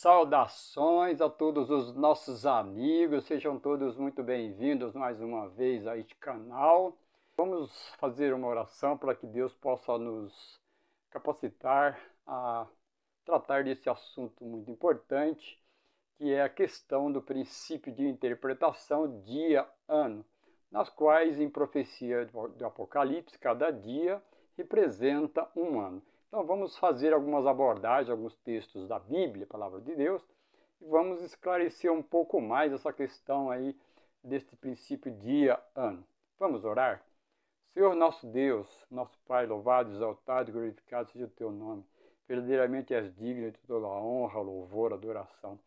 Saudações a todos os nossos amigos, sejam todos muito bem-vindos mais uma vez a este canal. Vamos fazer uma oração para que Deus possa nos capacitar a tratar desse assunto muito importante, que é a questão do princípio de interpretação dia-ano, nas quais em profecia do Apocalipse, cada dia representa um ano. Então vamos fazer algumas abordagens, alguns textos da Bíblia, Palavra de Deus, e vamos esclarecer um pouco mais essa questão aí deste princípio dia-ano. Vamos orar? Senhor nosso Deus, nosso Pai, louvado, exaltado e glorificado seja o Teu nome. Verdadeiramente és digno de toda a honra, louvor, adoração.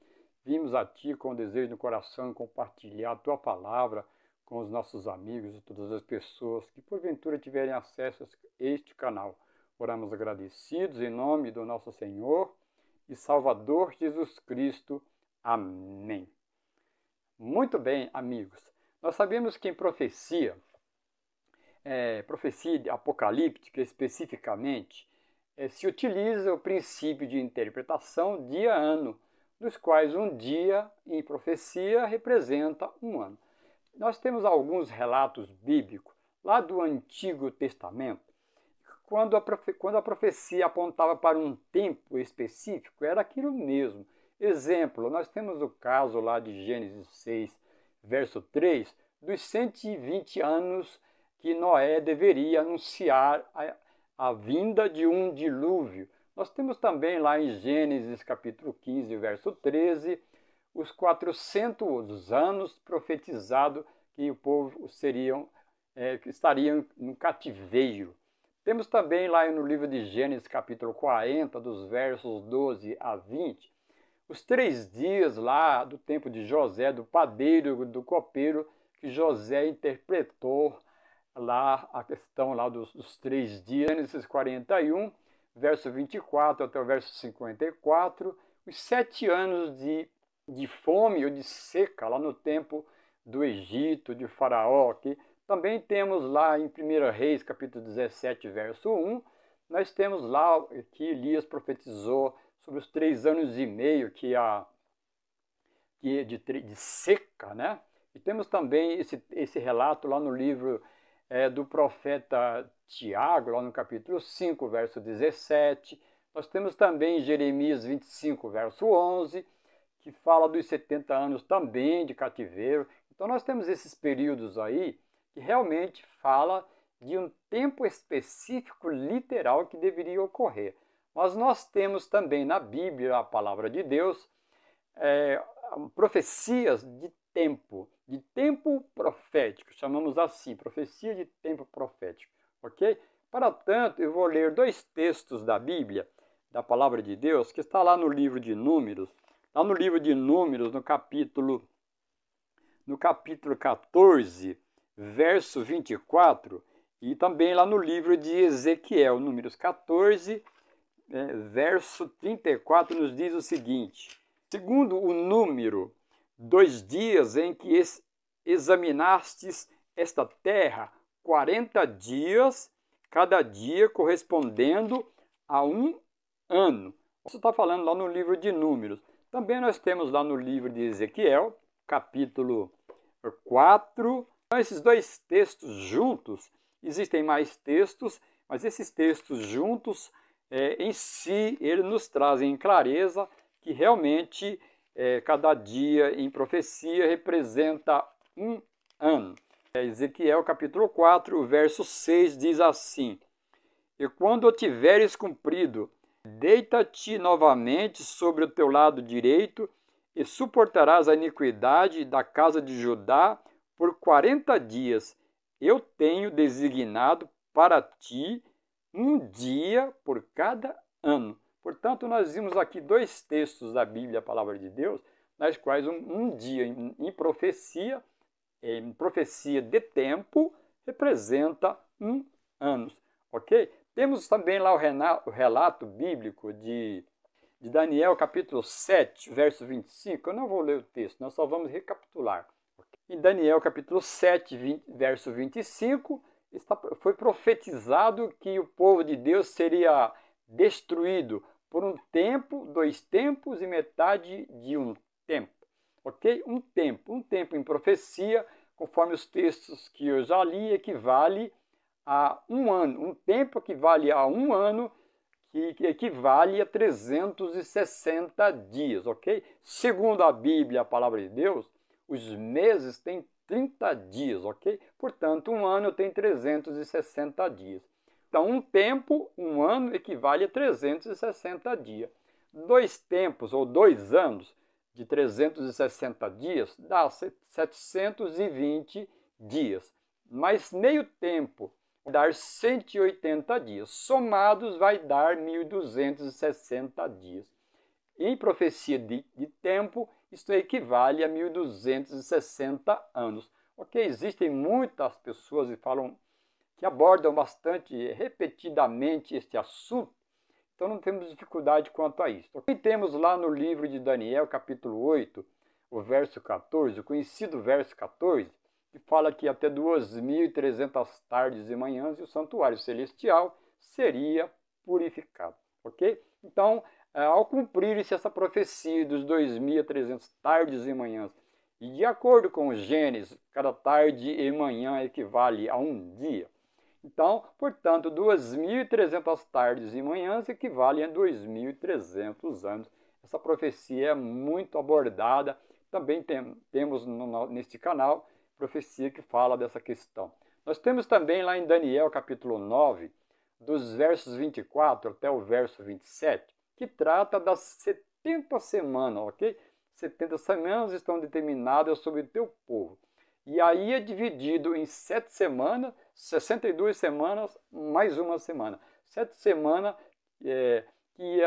Vimos a Ti com o desejo no coração de compartilhar a Tua palavra com os nossos amigos e todas as pessoas que porventura tiverem acesso a este canal. Oramos agradecidos em nome do nosso Senhor e Salvador Jesus Cristo. Amém. Muito bem, amigos. Nós sabemos que em profecia apocalíptica especificamente, se utiliza o princípio de interpretação dia-ano, dos quais um dia em profecia representa um ano. Nós temos alguns relatos bíblicos lá do Antigo Testamento. Quando a profecia apontava para um tempo específico, era aquilo mesmo. Exemplo, nós temos o caso lá de Gênesis 6, verso 3, dos 120 anos que Noé deveria anunciar a vinda de um dilúvio. Nós temos também lá em Gênesis capítulo 15, verso 13, os 400 anos profetizado que o povo que estariam no cativeiro. Temos também lá no livro de Gênesis, capítulo 40, dos versos 12 a 20, os 3 dias lá do tempo de José, do padeiro, do copeiro, que José interpretou lá a questão lá dos 3 dias. Gênesis 41, verso 24 até o verso 54, os 7 anos de fome ou de seca lá no tempo do Egito, de Faraó, que também temos lá em 1 Reis, capítulo 17, verso 1, nós temos lá que Elias profetizou sobre os 3 anos e meio de seca, né? E temos também esse relato lá no livro do profeta Tiago, lá no capítulo 5, verso 17. Nós temos também Jeremias 25, verso 11, que fala dos 70 anos também de cativeiro. Então nós temos esses períodos aí que realmente fala de um tempo específico literal que deveria ocorrer. Mas nós temos também na Bíblia, a palavra de Deus, profecias de tempo profético, chamamos assim, profecia de tempo profético, ok? Para tanto, eu vou ler 2 textos da Bíblia, da palavra de Deus, que está lá no livro de Números, lá no livro de Números, no capítulo 14, verso 24, e também lá no livro de Ezequiel, Números 14, verso 34, nos diz o seguinte: segundo o número 2 dias em que examinastes esta terra, 40 dias, cada dia correspondendo a um ano. Isso está falando lá no livro de Números. Também nós temos lá no livro de Ezequiel, capítulo 4, esses 2 textos juntos, existem mais textos, mas esses textos juntos, em si, eles nos trazem clareza que realmente cada dia em profecia representa um ano. Ezequiel capítulo 4, verso 6 diz assim: e quando o tiveres cumprido, deita-te novamente sobre o teu lado direito e suportarás a iniquidade da casa de Judá por 40 dias. Eu tenho designado para ti um dia por cada ano. Portanto, nós vimos aqui 2 textos da Bíblia, a palavra de Deus, nas quais um dia em profecia de tempo, representa um ano, ok? Temos também lá o relato bíblico de Daniel, capítulo 7, verso 25. Eu não vou ler o texto, nós só vamos recapitular. Em Daniel, capítulo 7, verso 25, foi profetizado que o povo de Deus seria destruído por um tempo, 2 tempos e metade de um tempo. Ok? Um tempo em profecia, conforme os textos que eu já li, equivale a um ano. Um tempo equivale a um ano, que equivale a 360 dias, ok? Segundo a Bíblia, a palavra de Deus, os meses têm 30 dias, ok? Portanto, um ano tem 360 dias. Então, um tempo, um ano, equivale a 360 dias. 2 tempos ou 2 anos de 360 dias dá 720 dias. Mas meio tempo vai dar 180 dias. Somados vai dar 1.260 dias. Em profecia de tempo, isto equivale a 1.260 anos. Ok? Existem muitas pessoas que abordam bastante repetidamente este assunto, então não temos dificuldade quanto a isso. E temos lá no livro de Daniel, capítulo 8, o verso 14, o conhecido verso 14, que fala que até 2.300 tardes e manhãs e o santuário celestial seria purificado. Ok? Então, ao cumprir-se essa profecia dos 2.300 tardes e manhãs, e de acordo com o Gênesis, cada tarde e manhã equivale a um dia. Então, portanto, 2.300 tardes e manhãs equivalem a 2.300 anos. Essa profecia é muito abordada. Também temos neste canal profecia que fala dessa questão. Nós temos também lá em Daniel, capítulo 9, dos versos 24 até o verso 27, que trata das 70 semanas, ok? 70 semanas estão determinadas sobre o teu povo. E aí é dividido em 7 semanas, 62 semanas, mais uma semana. 7 semanas que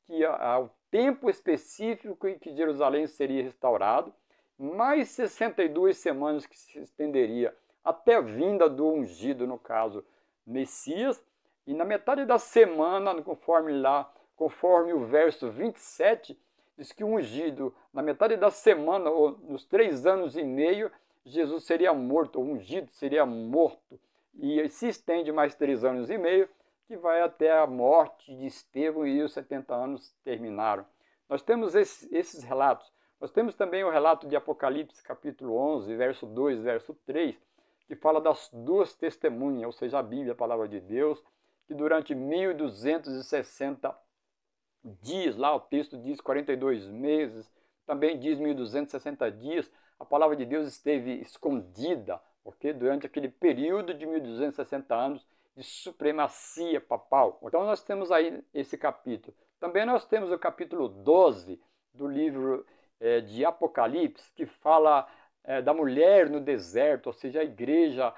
o tempo específico em que Jerusalém seria restaurado, mais 62 semanas que se estenderia até a vinda do ungido, no caso, Messias. E na metade da semana, conforme o verso 27, diz que o ungido, na metade da semana, ou nos 3 anos e meio, Jesus seria morto, o ungido seria morto. E se estende mais 3 anos e meio, que vai até a morte de Estevão e os 70 anos terminaram. Nós temos esses relatos. Nós temos também o relato de Apocalipse, capítulo 11, verso 2, verso 3, que fala das 2 testemunhas, ou seja, a Bíblia, a palavra de Deus, que durante 1.260 dias, lá o texto diz 42 meses, também diz 1.260 dias, a palavra de Deus esteve escondida, ok? Durante aquele período de 1.260 anos de supremacia papal. Então nós temos aí esse capítulo. Também nós temos o capítulo 12 do livro de Apocalipse, que fala da mulher no deserto, ou seja, a igreja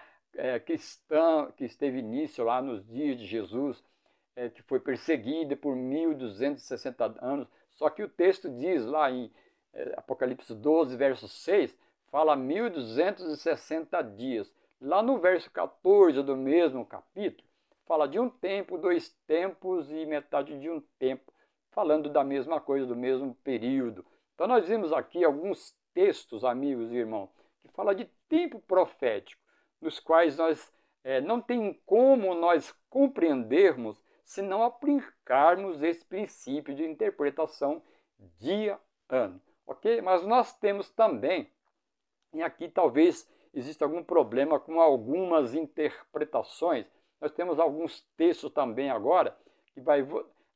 cristã que esteve início lá nos dias de Jesus, que foi perseguida por 1.260 anos. Só que o texto diz lá em Apocalipse 12, verso 6, fala 1.260 dias. Lá no verso 14 do mesmo capítulo, fala de um tempo, 2 tempos e metade de um tempo, falando da mesma coisa, do mesmo período. Então nós vimos aqui alguns textos, amigos e irmãos, que falam de tempo profético, nos quais nós não tem como nós compreendermos se não aplicarmos esse princípio de interpretação dia-ano. Ok? Mas nós temos também, e aqui talvez exista algum problema com algumas interpretações, nós temos alguns textos também agora que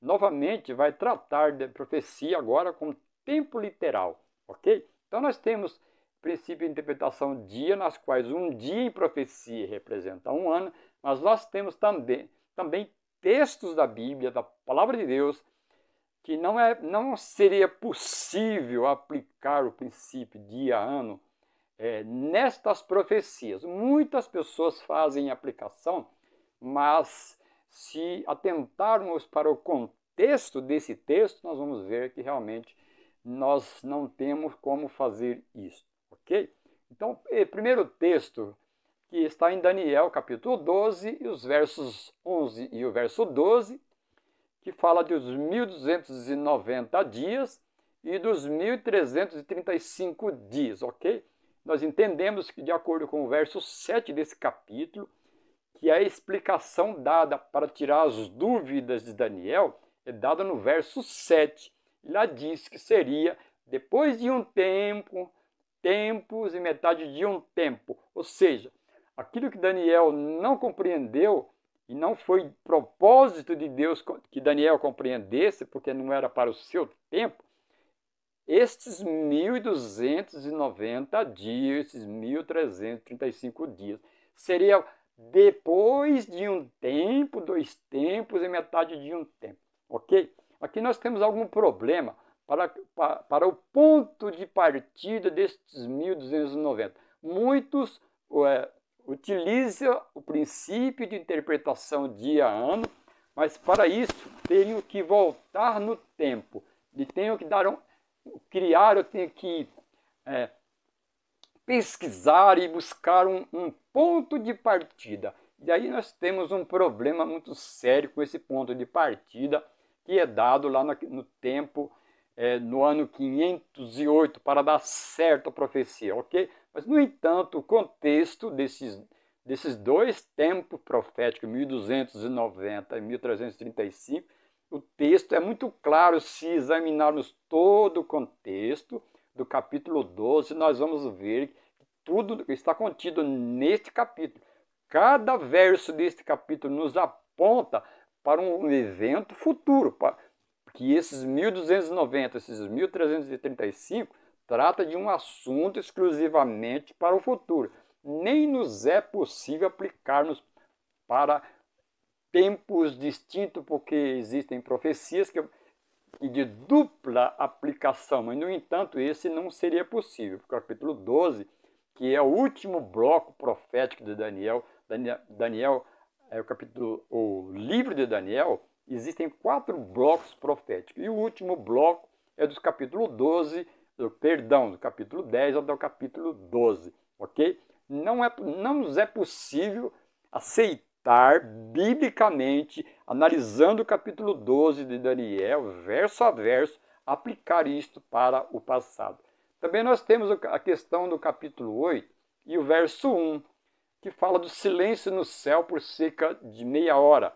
novamente vai tratar de profecia agora com tempo literal, ok? Então nós temos princípio de interpretação dia, nas quais um dia em profecia representa um ano, mas nós temos também textos da Bíblia, da Palavra de Deus, que não seria possível aplicar o princípio dia-ano nestas profecias. Muitas pessoas fazem aplicação, mas se atentarmos para o contexto desse texto, nós vamos ver que realmente nós não temos como fazer isso, ok? Então, o primeiro texto que está em Daniel, capítulo 12, e os versos 11 e o verso 12, que fala dos 1.290 dias e dos 1.335 dias, ok? Nós entendemos que, de acordo com o verso 7 desse capítulo, que a explicação dada para tirar as dúvidas de Daniel é dada no verso 7. E lá diz que seria depois de um tempo, tempos e metade de um tempo. Ou seja, aquilo que Daniel não compreendeu, e não foi propósito de Deus que Daniel compreendesse, porque não era para o seu tempo, estes 1290 dias, esses 1335 dias, seria depois de um tempo, 2 tempos e metade de um tempo, ok? Aqui nós temos algum problema para o ponto de partida destes 1290. Muitos utilizam o princípio de interpretação dia-ano, mas para isso teriam que voltar no tempo, e tenho que criar, eu tenho que pesquisar e buscar um ponto de partida. E aí nós temos um problema muito sério com esse ponto de partida, que é dado lá no tempo, no ano 508, para dar certo a profecia, ok? Mas, no entanto, o contexto desses 2 tempos proféticos, 1290 e 1335, o texto é muito claro. Se examinarmos todo o contexto do capítulo 12, nós vamos ver que tudo está contido neste capítulo. Cada verso deste capítulo nos aponta para um evento futuro, que esses 1290, esses 1335, trata de um assunto exclusivamente para o futuro. Nem nos é possível aplicarmos para tempos distintos, porque existem profecias de dupla aplicação, mas, no entanto, esse não seria possível. O capítulo 12, que é o último bloco profético de Daniel, o livro de Daniel, existem 4 blocos proféticos, e o último bloco é do capítulo 12, do capítulo 10 até o capítulo 12, ok? Não nos é possível aceitar biblicamente, analisando o capítulo 12 de Daniel, verso a verso, aplicar isto para o passado. Também nós temos a questão do capítulo 8 e o verso 1, que fala do silêncio no céu por cerca de meia hora,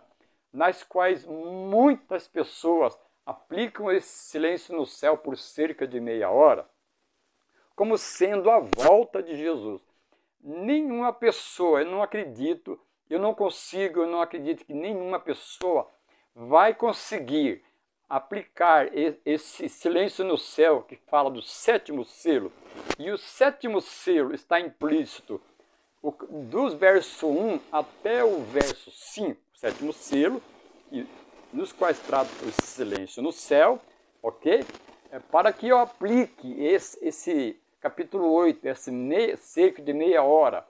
nas quais muitas pessoas aplicam esse silêncio no céu por cerca de meia hora como sendo a volta de Jesus. Nenhuma pessoa, eu não acredito que nenhuma pessoa vai conseguir aplicar esse silêncio no céu, que fala do 7º selo, e o 7º selo está implícito dos versos 1 até o verso 5, o 7º selo, nos quais trata o silêncio no céu, ok? Para que eu aplique esse capítulo 8, cerca de meia hora,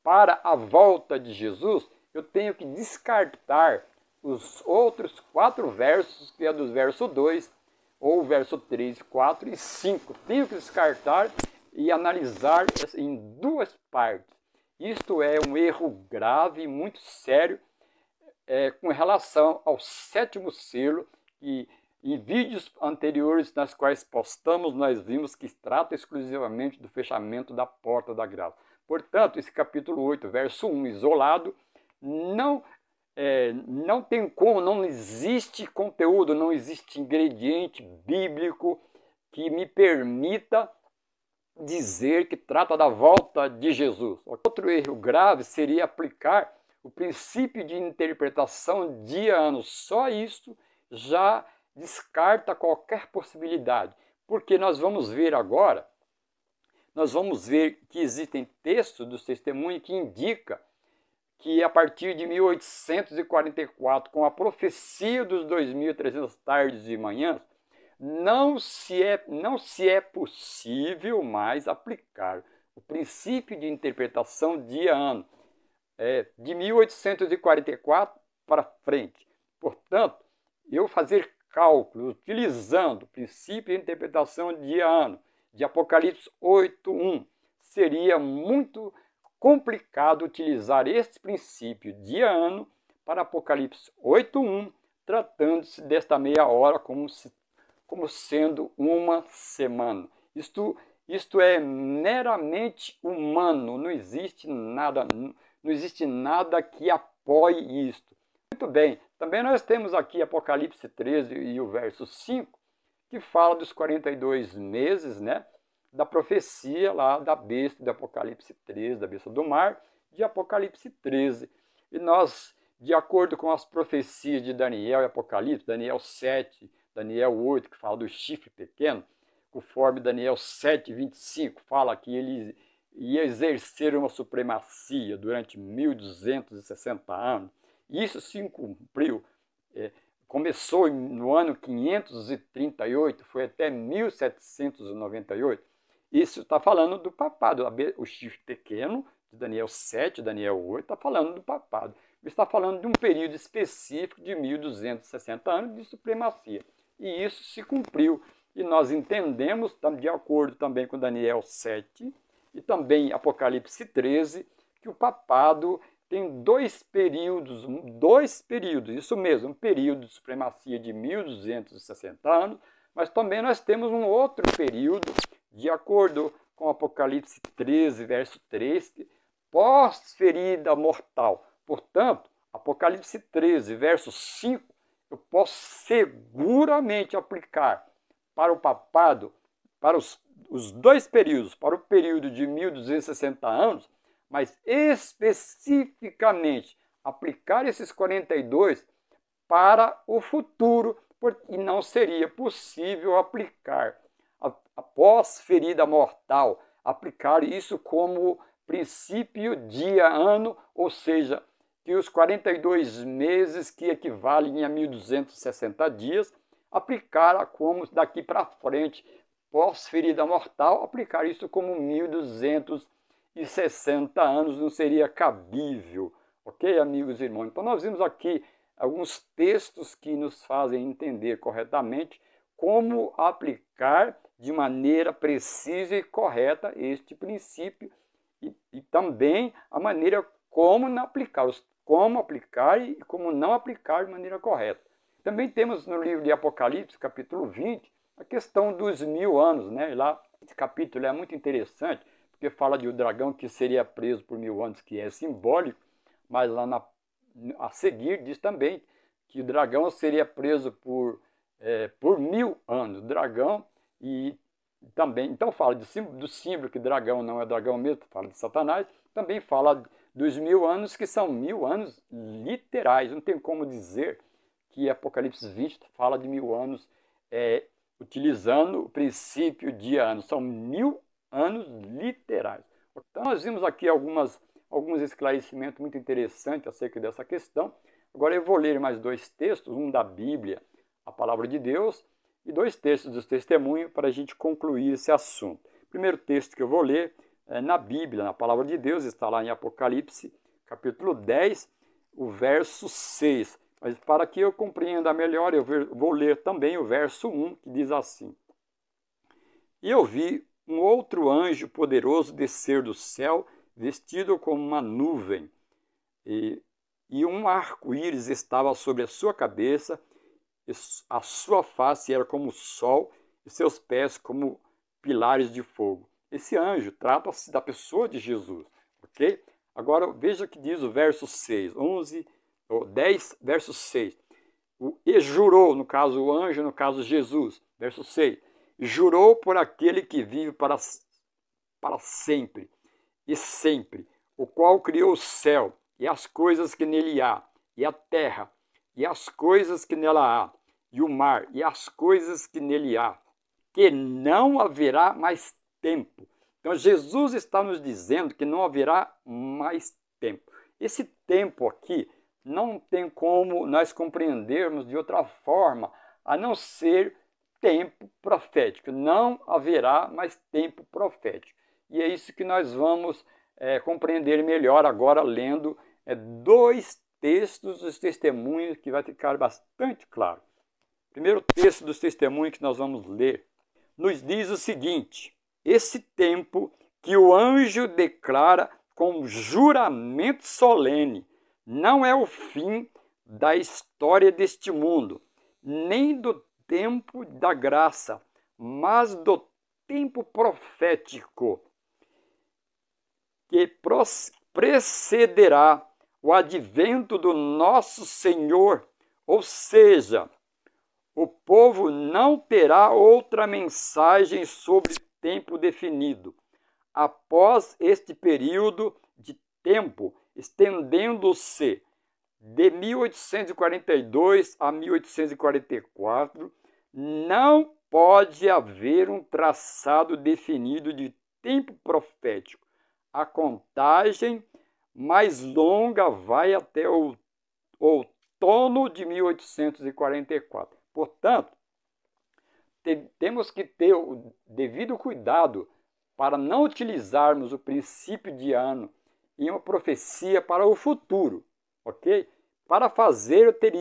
para a volta de Jesus, eu tenho que descartar os outros 4 versos, que é dos versos 2, ou verso 3, 4 e 5. Tenho que descartar e analisar em 2 partes. Isto é um erro grave e muito sério com relação ao 7º selo, e em vídeos anteriores nas quais postamos, nós vimos que trata exclusivamente do fechamento da porta da graça. Portanto, esse capítulo 8, verso 1, isolado, não tem como, não existe conteúdo, não existe ingrediente bíblico que me permita dizer que trata da volta de Jesus. Outro erro grave seria aplicar o princípio de interpretação dia-ano. Só isso já descarta qualquer possibilidade, porque nós vamos ver agora, que existem textos dos testemunhos que indicam que a partir de 1844, com a profecia dos 2.300 tardes e manhãs, não se é possível mais aplicar o princípio de interpretação dia-ano, de 1844 para frente. Portanto, eu fazer cálculos utilizando o princípio de interpretação dia-ano de Apocalipse 8:1, seria muito complicado utilizar este princípio dia-ano para Apocalipse 8:1, tratando-se desta meia hora como sendo uma semana. Isto é meramente humano, não existe nada que apoie isto. Muito bem, também nós temos aqui Apocalipse 13 e o verso 5, que fala dos 42 meses, né, da profecia lá da besta de Apocalipse 13, da besta do mar, de Apocalipse 13. E nós, de acordo com as profecias de Daniel e Apocalipse, Daniel 7, Daniel 8, que fala do chifre pequeno, conforme Daniel 7, 25, fala que ele ia exercer uma supremacia durante 1260 anos. Isso se cumpriu. Começou no ano 538, foi até 1798. Isso está falando do papado. O chifre pequeno, de Daniel 7, Daniel 8, está falando do papado. Está falando de um período específico de 1260 anos de supremacia. E isso se cumpriu. E nós entendemos, de acordo também com Daniel 7 e também Apocalipse 13, que o papado tem dois períodos, isso mesmo, um período de supremacia de 1260 anos, mas também nós temos um outro período, de acordo com Apocalipse 13, verso 3, pós-ferida mortal. Portanto, Apocalipse 13, verso 5, eu posso seguramente aplicar para o papado, para os dois períodos, para o período de 1260 anos, mas especificamente aplicar esses 42 para o futuro, e não seria possível aplicar após ferida mortal, aplicar isso como princípio, dia, ano, ou seja, que os 42 meses que equivalem a 1260 dias, aplicar como daqui para frente, pós ferida mortal, aplicar isso como 1260 anos não seria cabível, ok, amigos e irmãos? Então nós vimos aqui alguns textos que nos fazem entender corretamente como aplicar de maneira precisa e correta este princípio e também a maneira como aplicar e como não aplicar de maneira correta. Também temos no livro de Apocalipse, capítulo 20, a questão dos 1000 anos, né? Lá, esse capítulo é muito interessante, porque fala de um dragão que seria preso por 1000 anos, que é simbólico, mas lá a seguir diz também que o dragão seria preso por 1000 anos. Dragão e também, então fala do símbolo, que dragão não é dragão mesmo, fala de Satanás, também fala dos 1000 anos, que são 1000 anos literais. Não tem como dizer que Apocalipse 20 fala de 1000 anos utilizando o princípio de anos. São 1000 anos literais. Então nós vimos aqui alguns esclarecimentos muito interessantes acerca dessa questão. Agora eu vou ler mais dois textos, um da Bíblia, a Palavra de Deus, e dois textos dos testemunhos para a gente concluir esse assunto. O primeiro texto que eu vou ler é na Bíblia, na Palavra de Deus, está lá em Apocalipse, capítulo 10, o verso 6. Mas para que eu compreenda melhor, eu vou ler também o verso 1, que diz assim: E eu vi um outro anjo poderoso descer do céu, vestido como uma nuvem, e um arco-íris estava sobre a sua cabeça, e a sua face era como o sol, e seus pés como pilares de fogo. Esse anjo trata-se da pessoa de Jesus, ok? Agora veja o que diz o verso 6, 10, verso 6. E jurou, no caso o anjo, no caso Jesus, verso 6. Jurou por aquele que vive para sempre e sempre, o qual criou o céu e as coisas que nele há, e a terra, e as coisas que nela há, e o mar, e as coisas que nele há, que não haverá mais tempo. Então Jesus está nos dizendo que não haverá mais tempo. Esse tempo aqui não tem como nós compreendermos de outra forma, a não ser tempo profético. Não haverá mais tempo profético. E é isso que nós vamos compreender melhor agora, lendo dois textos dos testemunhos, que vai ficar bastante claro. O primeiro texto dos testemunhos que nós vamos ler nos diz o seguinte: esse tempo que o anjo declara com juramento solene não é o fim da história deste mundo, nem do tempo da graça, mas do tempo profético que precederá o advento do nosso Senhor, ou seja, o povo não terá outra mensagem sobre tempo definido. Após este período de tempo, estendendo-se de 1842 a 1844, não pode haver um traçado definido de tempo profético. A contagem mais longa vai até o outono de 1844. Portanto, temos que ter o devido cuidado para não utilizarmos o princípio de ano em uma profecia para o futuro, ok? Para fazer, eu teria